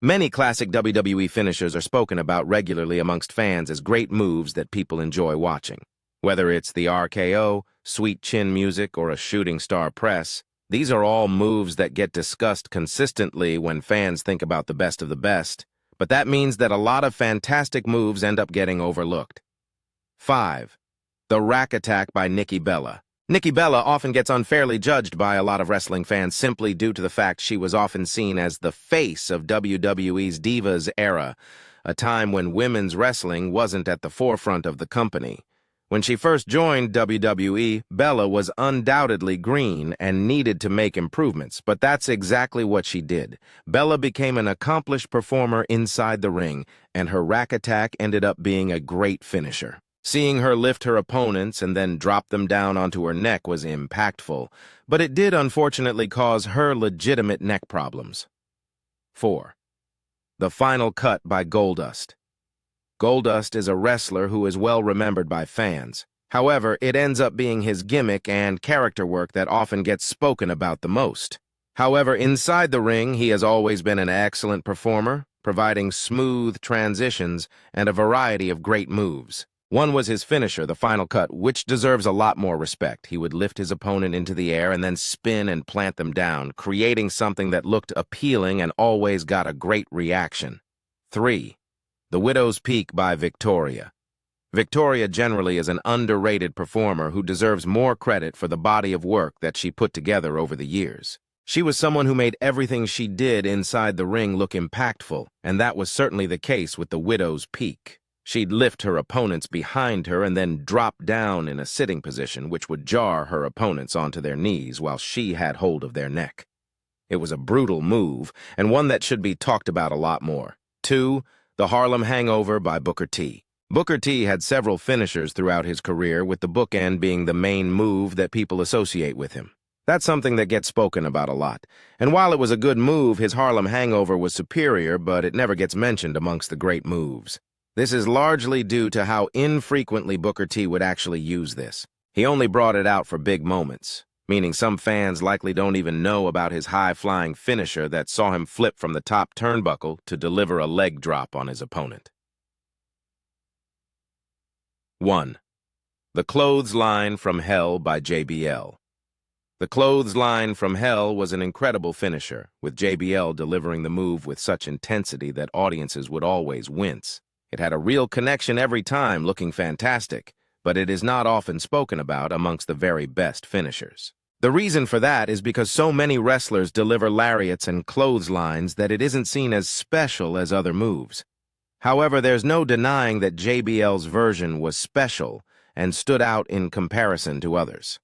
Many classic WWE finishers are spoken about regularly amongst fans as great moves that people enjoy watching. Whether it's the RKO, sweet chin music, or a shooting star press, these are all moves that get discussed consistently when fans think about the best of the best, but that means that a lot of fantastic moves end up getting overlooked. 5. The Rack Attack by Nikki Bella. Nikki Bella often gets unfairly judged by a lot of wrestling fans simply due to the fact she was often seen as the face of WWE's Divas era, a time when women's wrestling wasn't at the forefront of the company. When she first joined WWE, Bella was undoubtedly green and needed to make improvements, but that's exactly what she did. Bella became an accomplished performer inside the ring, and her Rack Attack ended up being a great finisher. Seeing her lift her opponents and then drop them down onto her neck was impactful, but it did unfortunately cause her legitimate neck problems. 4. The Final Cut by Goldust. Goldust is a wrestler who is well remembered by fans. However, it ends up being his gimmick and character work that often gets spoken about the most. However, inside the ring, he has always been an excellent performer, providing smooth transitions and a variety of great moves. One was his finisher, the Final Cut, which deserves a lot more respect. He would lift his opponent into the air and then spin and plant them down, creating something that looked appealing and always got a great reaction. 3. The Widow's Peak by Victoria. Victoria generally is an underrated performer who deserves more credit for the body of work that she put together over the years. She was someone who made everything she did inside the ring look impactful, and that was certainly the case with the Widow's Peak. She'd lift her opponents behind her and then drop down in a sitting position, which would jar her opponents onto their knees while she had hold of their neck. It was a brutal move, and one that should be talked about a lot more. 2. The Harlem Hangover by Booker T. Booker T had several finishers throughout his career, with the bookend being the main move that people associate with him. That's something that gets spoken about a lot. And while it was a good move, his Harlem Hangover was superior, but it never gets mentioned amongst the great moves. This is largely due to how infrequently Booker T would actually use this. He only brought it out for big moments, meaning some fans likely don't even know about his high-flying finisher that saw him flip from the top turnbuckle to deliver a leg drop on his opponent. 1. The Clothesline from Hell by JBL. The Clothesline from Hell was an incredible finisher, with JBL delivering the move with such intensity that audiences would always wince. It had a real connection every time, looking fantastic, but it is not often spoken about amongst the very best finishers. The reason for that is because so many wrestlers deliver lariats and clotheslines that it isn't seen as special as other moves. However, there's no denying that JBL's version was special and stood out in comparison to others.